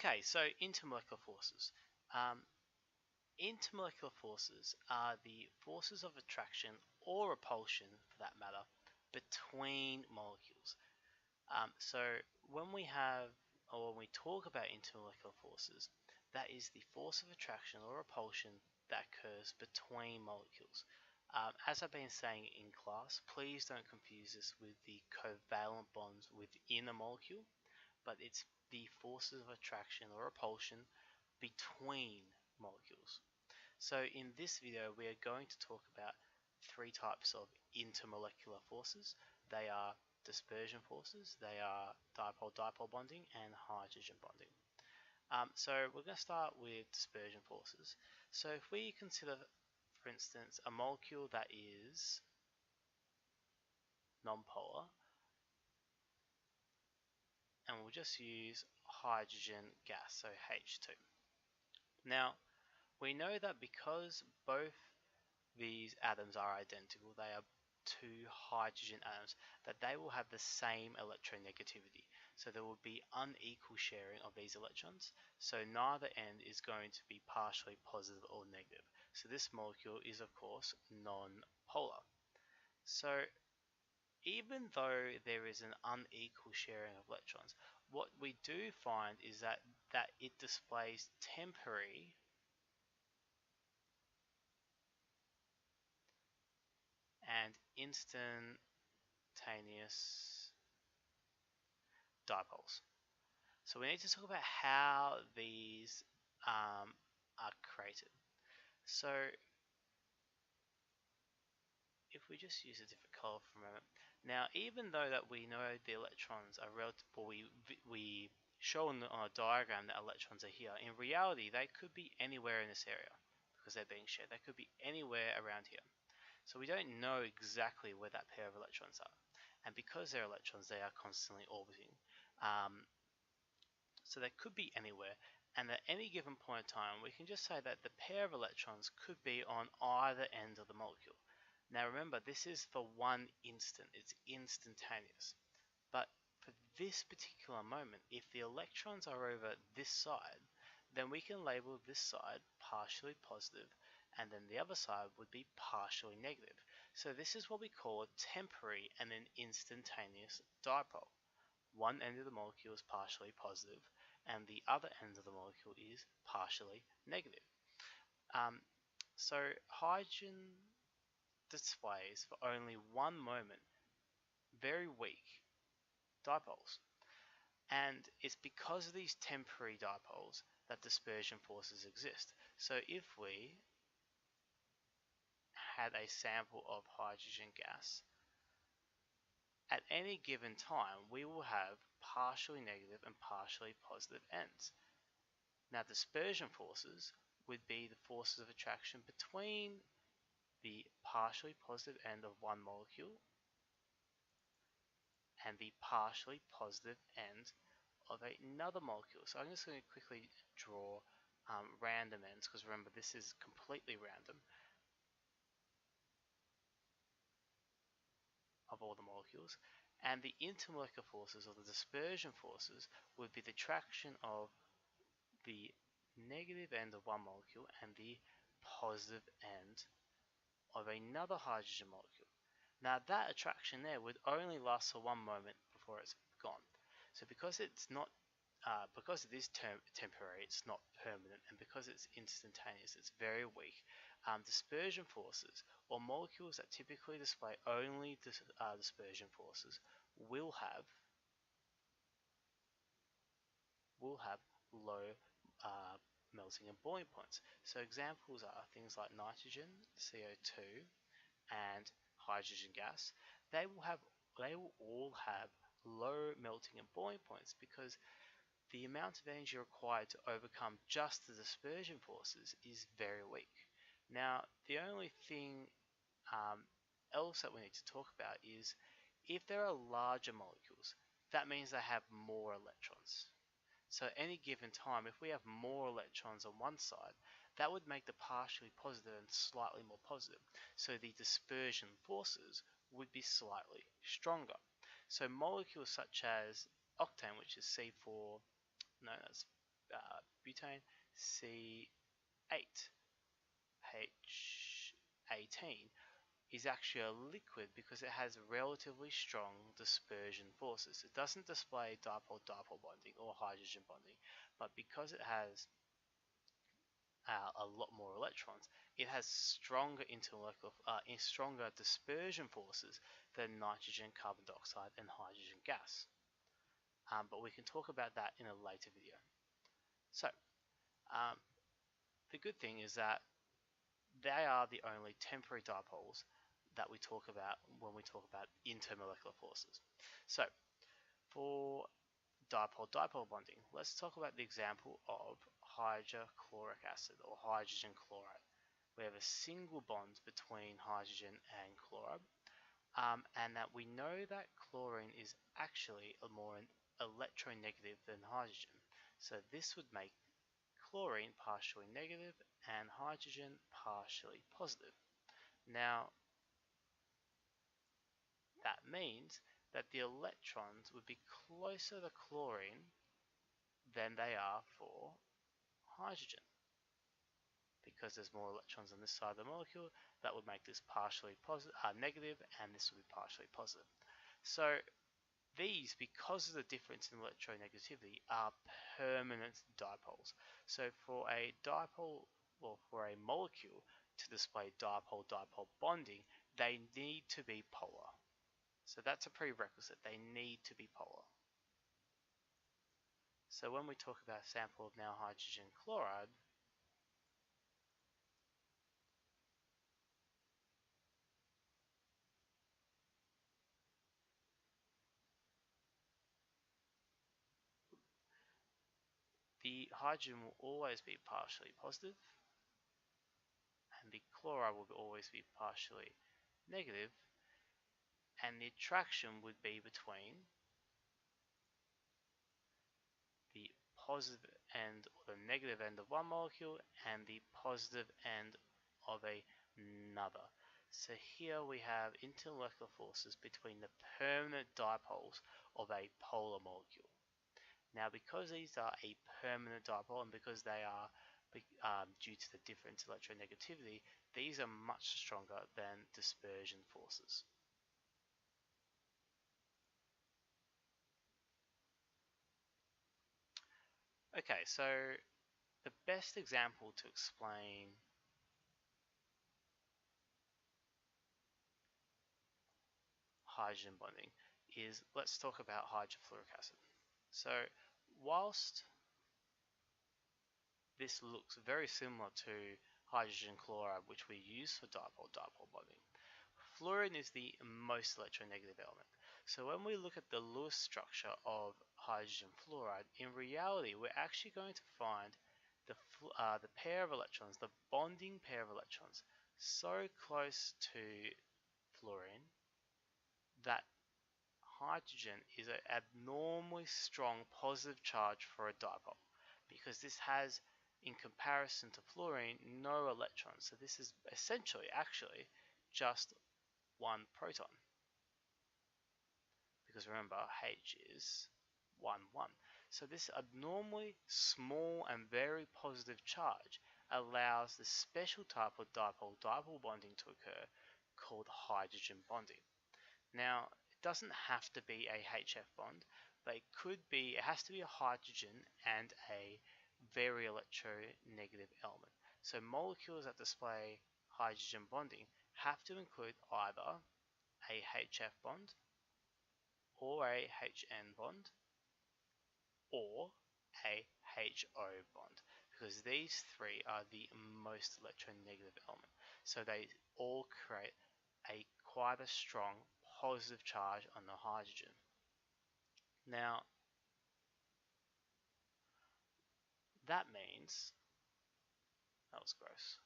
Okay, so intermolecular forces. Um, Intermolecular forces are the forces of attraction or repulsion, for that matter, between molecules. So when we have, or when we talk about intermolecular forces, that is the force of attraction or repulsion that occurs between molecules. As I've been saying in class, please don't confuse this with the covalent bonds within a molecule, but it's the forces of attraction or repulsion between molecules. So in this video, we are going to talk about three types of intermolecular forces. They are dispersion forces, they are dipole-dipole bonding, and hydrogen bonding. So we're going to start with dispersion forces. So if we consider, for instance, a molecule that is nonpolar, and we'll just use hydrogen gas, so H2. Now, we know that because both these atoms are identical, they are two hydrogen atoms, that they will have the same electronegativity. So there will be unequal sharing of these electrons, so neither end is going to be partially positive or negative. So this molecule is of course non-polar. So even though there is an unequal sharing of electrons, what we do find is that it displays temporary and instantaneous dipoles. So we need to talk about how these are created. So if we just use a different color for a moment. Now, even though that we know the electrons are relative, or we show on a diagram that electrons are here, in reality they could be anywhere in this area because they're being shared. They could be anywhere around here. So we don't know exactly where that pair of electrons are. And because they're electrons, they are constantly orbiting. So they could be anywhere, and at any given point in time, we can just say that the pair of electrons could be on either end of the molecule. Now remember, this is for one instant, it's instantaneous. But for this particular moment, if the electrons are over this side, then we can label this side partially positive, and then the other side would be partially negative. So this is what we call a temporary and an instantaneous dipole. One end of the molecule is partially positive, and the other end of the molecule is partially negative. So hydrogen displays for only one moment very weak dipoles. And it's because of these temporary dipoles that dispersion forces exist. So if we had a sample of hydrogen gas, at any given time we will have partially negative and partially positive ends. Now dispersion forces would be the forces of attraction between the partially positive end of one molecule and the partially positive end of another molecule. So I'm just going to quickly draw random ends, because remember this is completely random, of all the molecules. And the intermolecular forces, or the dispersion forces, would be the attraction of the negative end of one molecule and the positive end of another hydrogen molecule. Now that attraction there would only last for one moment before it's gone. So because it's not, because it is temporary, it's not permanent, and because it's instantaneous, it's very weak. Dispersion forces, or molecules that typically display only dispersion forces, will have low melting and boiling points. So examples are things like nitrogen, CO2, and hydrogen gas. They will all have low melting and boiling points because the amount of energy required to overcome just the dispersion forces is very weak. Now, the only thing else that we need to talk about is if there are larger molecules, that means they have more electrons. So at any given time, if we have more electrons on one side, that would make the partially positive and slightly more positive. So the dispersion forces would be slightly stronger. So molecules such as octane, which is C4, no, that's butane, C8H18 is actually a liquid because it has relatively strong dispersion forces. It doesn't display dipole-dipole bonding or hydrogen bonding, but because it has a lot more electrons, it has stronger dispersion forces than nitrogen, carbon dioxide, and hydrogen gas. But we can talk about that in a later video. So, um, the good thing is that they are the only temporary dipoles that we talk about when we talk about intermolecular forces. So, for dipole-dipole bonding, let's talk about the example of hydrochloric acid or hydrogen chloride. We have a single bond between hydrogen and chloride, and that we know that chlorine is actually more electronegative than hydrogen. So this would make chlorine partially negative and hydrogen partially positive. Now, that means that the electrons would be closer to chlorine than they are for hydrogen. Because there's more electrons on this side of the molecule, that would make this partially negative, and this would be partially positive. So these, because of the difference in electronegativity, are permanent dipoles. So for a dipole, well, for a molecule to display dipole-dipole bonding, they need to be polar. So that's a prerequisite. They need to be polar. So when we talk about a sample of now hydrogen chloride, the hydrogen will always be partially positive, and the chloride will always be partially negative, and the attraction would be between the positive end or the negative end of one molecule and the positive end of another. So here we have intermolecular forces between the permanent dipoles of a polar molecule. Now, because these are a permanent dipole and because they are due to the difference in electronegativity, these are much stronger than dispersion forces. Okay, so the best example to explain hydrogen bonding is, let's talk about hydrofluoric acid. So whilst this looks very similar to hydrogen chloride, which we use for dipole-dipole bonding, fluorine is the most electronegative element. So when we look at the Lewis structure of hydrogen fluoride, in reality we're actually going to find the pair of electrons, the bonding pair of electrons, so close to fluorine that hydrogen is an abnormally strong positive charge for a dipole, because this has, in comparison to fluorine, no electrons. So this is essentially actually just one proton, because remember H is 1, 1. So this abnormally small and very positive charge allows the special type of dipole-dipole bonding to occur called hydrogen bonding. Now, it doesn't have to be a HF bond, but it has to be a hydrogen and a very electronegative element. So molecules that display hydrogen bonding have to include either a HF bond or a HN bond or a HO bond, because these three are the most electronegative element. So they all create quite a strong positive charge on the hydrogen. Now, that means, that was gross.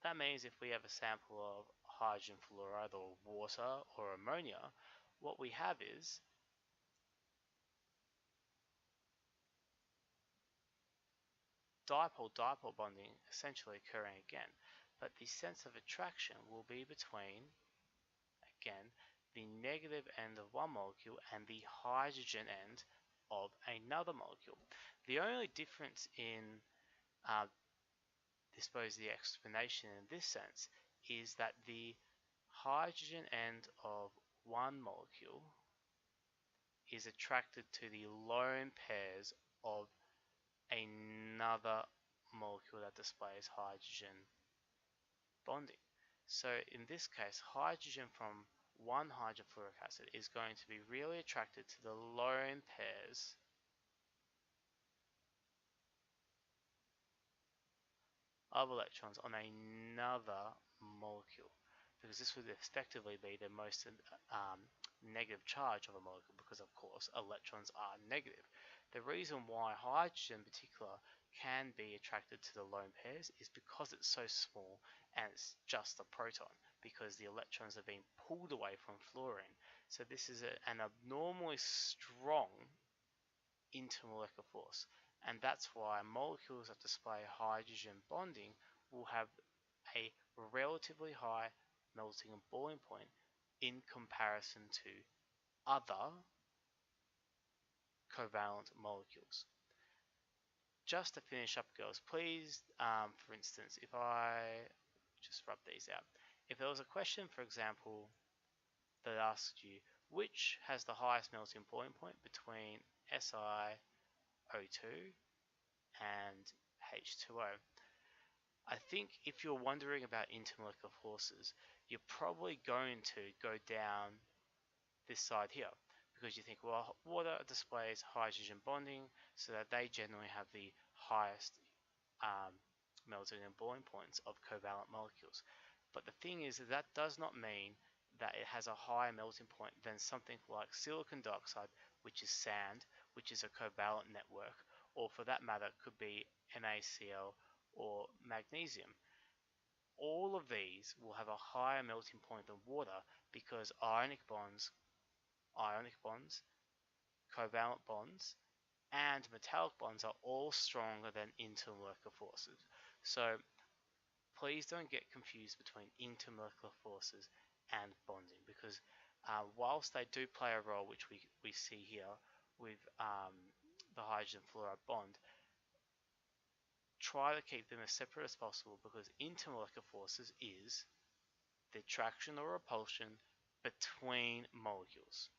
That means if we have a sample of hydrogen fluoride or water or ammonia, what we have is dipole-dipole bonding essentially occurring again, but the sense of attraction will be between, again, the negative end of one molecule and the hydrogen end of another molecule. The only difference in uh, I suppose the explanation in this sense is that the hydrogen end of one molecule is attracted to the lone pairs of another molecule that displays hydrogen bonding. So in this case, hydrogen from one hydrofluoric acid is going to be really attracted to the lone pairs of electrons on another molecule, because this would effectively be the most negative charge of a molecule, because of course electrons are negative. The reason why hydrogen in particular can be attracted to the lone pairs is because it's so small and it's just a proton, because the electrons are being pulled away from fluorine. So this is an abnormally strong intermolecular force, and that's why molecules that display hydrogen bonding will have a relatively high melting and boiling point in comparison to other covalent molecules. Just to finish up, girls, please, for instance, if I just rub these out, if there was a question, for example, that asked you which has the highest melting and boiling point between SiO2 and H2O. I think if you're wondering about intermolecular forces, you're probably going to go down this side here, because you think, well, water displays hydrogen bonding, so that they generally have the highest melting and boiling points of covalent molecules. But the thing is that does not mean that it has a higher melting point than something like silicon dioxide, which is sand, which is a covalent network, or for that matter, it could be NaCl or magnesium. All of these will have a higher melting point than water, because ionic bonds, covalent bonds, and metallic bonds are all stronger than intermolecular forces. So please don't get confused between intermolecular forces and bonding, because whilst they do play a role, which we see here with the hydrogen fluoride bond, try to keep them as separate as possible, because intermolecular forces is the attraction or repulsion between molecules.